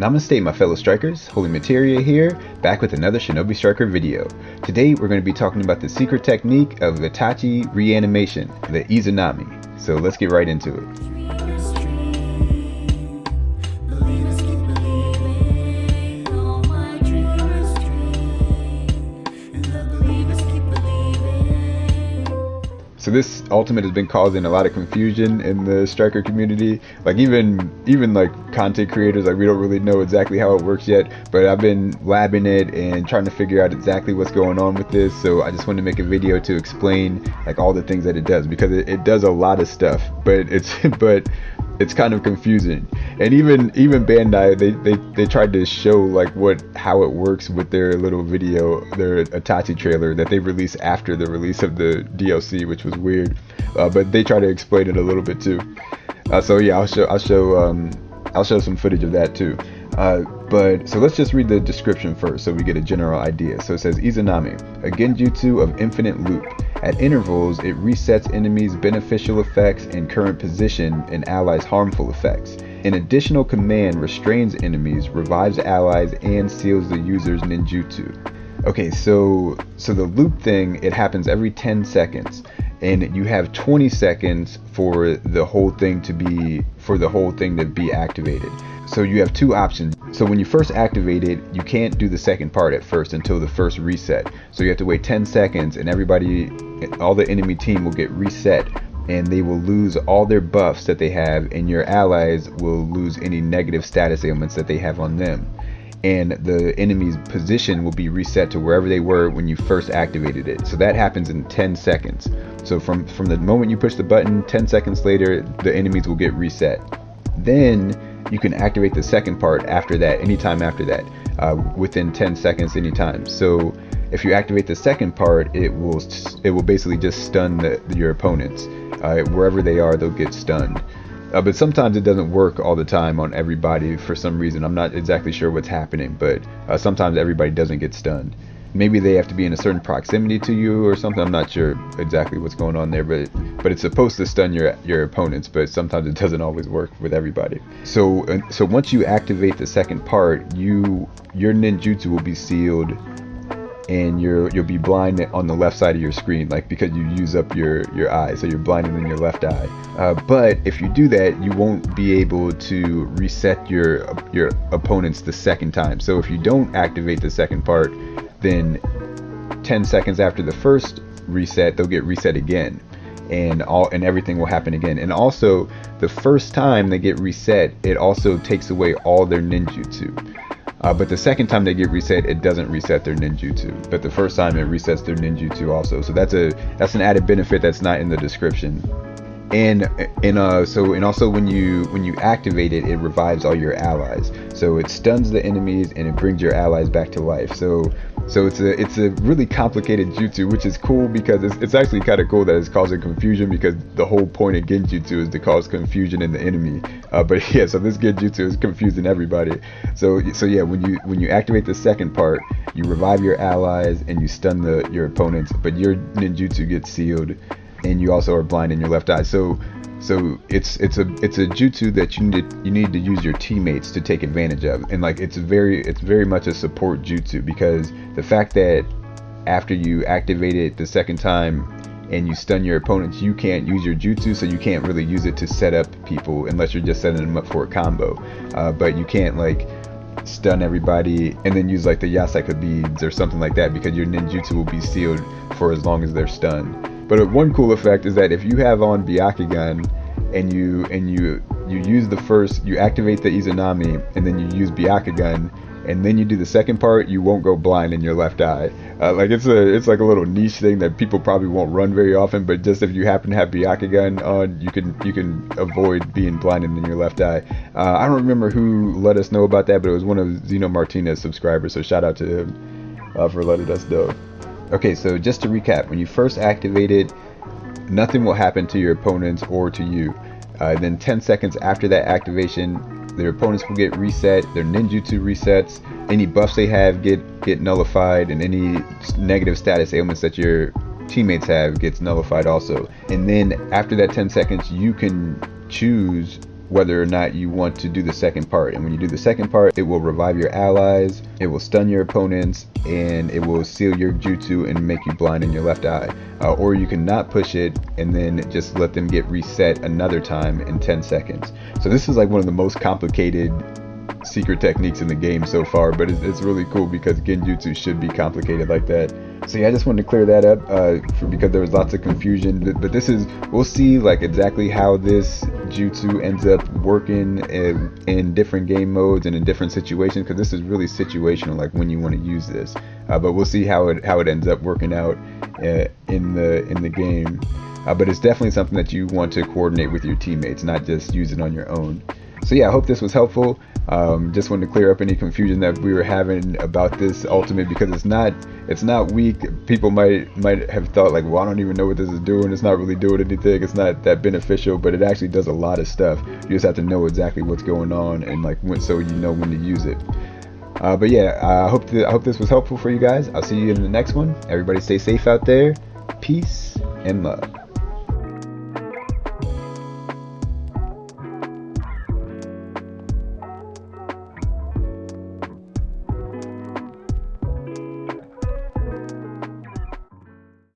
Namaste my fellow strikers, Holy Materia here, back with another Shinobi Striker video. Today we're going to be talking about the secret technique of Itachi reanimation, the Izanami. So let's get right into it. So this ultimate has been causing a lot of confusion in the striker community. Like even like content creators, like we don't really know exactly how it works yet, but I've been labbing it and trying to figure out exactly what's going on with this. So I just wanted to make a video to explain like all the things that it does, because it does a lot of stuff, but it's kind of confusing. And even Bandai, they tried to show like how it works with their little video, their Itachi trailer that they released after the release of the DLC, which was weird, but they try to explain it a little bit too. So yeah, I'll show some footage of that too. But so let's just read the description first so we get a general idea. So it says Izanami, a genjutsu of infinite loop. At intervals, it resets enemies' beneficial effects and current position and allies' harmful effects. An additional command restrains enemies, revives allies, and seals the user's ninjutsu. Okay, so the loop thing, it happens every 10 seconds. And you have 20 seconds for the whole thing to be activated. So you have two options. So when you first activate it, you can't do the second part at first until the first reset. So you have to wait 10 seconds and all the enemy team will get reset, and they will lose all their buffs that they have, and your allies will lose any negative status ailments that they have on them. And the enemy's position will be reset to wherever they were when you first activated it. So that happens in 10 seconds. So from the moment you push the button, 10 seconds later, the enemies will get reset. Then you can activate the second part after that, anytime after that, within 10 seconds anytime. So if you activate the second part, it will basically just stun your opponents. Wherever they are, they'll get stunned. But sometimes it doesn't work all the time on everybody for some reason. I'm not exactly sure what's happening, but sometimes everybody doesn't get stunned. Maybe they have to be in a certain proximity to you or something. I'm not sure exactly what's going on there, but it's supposed to stun your opponents, but sometimes it doesn't always work with everybody. So once you activate the second part, your ninjutsu will be sealed, and you'll be blind on the left side of your screen, like because you use up your eye, so you're blinded in your left eye. But if you do that, you won't be able to reset your opponents the second time. So if you don't activate the second part, then 10 seconds after the first reset, they'll get reset again, and everything will happen again. And also, the first time they get reset, it also takes away all their ninjutsu. But the second time they get reset, it doesn't reset their ninjutsu. But the first time it resets their ninjutsu also. So that's an added benefit that's not in the description. And also when you activate it, it revives all your allies. So it stuns the enemies and it brings your allies back to life. So it's a really complicated jutsu, which is cool because it's actually kind of cool that it's causing confusion, because the whole point of genjutsu is to cause confusion in the enemy. But yeah, so this genjutsu is confusing everybody. So yeah, when you activate the second part, you revive your allies and you stun your opponents, but your ninjutsu gets sealed, and you also are blind in your left eye. So it's a jutsu that you need to use your teammates to take advantage of, and like it's very much a support jutsu, because the fact that after you activate it the second time and you stun your opponents, you can't use your jutsu, so you can't really use it to set up people unless you're just setting them up for a combo. But you can't like stun everybody and then use like the Yasaka beads or something like that, because your ninjutsu will be sealed for as long as they're stunned. But one cool effect is that if you have on Byakugan and you activate the Izanami and then you use Byakugan and then you do the second part, you won't go blind in your left eye. Like it's like a little niche thing that people probably won't run very often, but just if you happen to have Byakugan on, you can avoid being blinded in your left eye. I don't remember who let us know about that, but it was one of Zeno Martinez's subscribers, so shout out to him for letting us know. Okay, so just to recap, when you first activate it, nothing will happen to your opponents or to you. Then 10 seconds after that activation, their opponents will get reset, their ninjutsu resets, any buffs they have get nullified, and any negative status ailments that your teammates have gets nullified also. And then after that 10 seconds, you can choose whether or not you want to do the second part. And when you do the second part, it will revive your allies, it will stun your opponents, and it will seal your jutsu and make you blind in your left eye. Or you can not push it and then just let them get reset another time in 10 seconds. So this is like one of the most complicated secret techniques in the game so far, but it's really cool because genjutsu should be complicated like that. So yeah, I just wanted to clear that up because there was lots of confusion, but this is, we'll see like exactly how this jutsu ends up working in different game modes and in different situations, because this is really situational, like when you want to use this, but we'll see how it ends up working out in the game. But it's definitely something that you want to coordinate with your teammates, not just use it on your own. So yeah, I hope this was helpful. Just wanted to clear up any confusion that we were having about this ultimate, because it's not weak. People might have thought like, well, I don't even know what this is doing, it's not really doing anything, it's not that beneficial, but it actually does a lot of stuff. You just have to know exactly what's going on and like so you know when to use it. But yeah, I hope this was helpful for you guys. I'll see you in the next one. Everybody stay safe out there. Peace and love.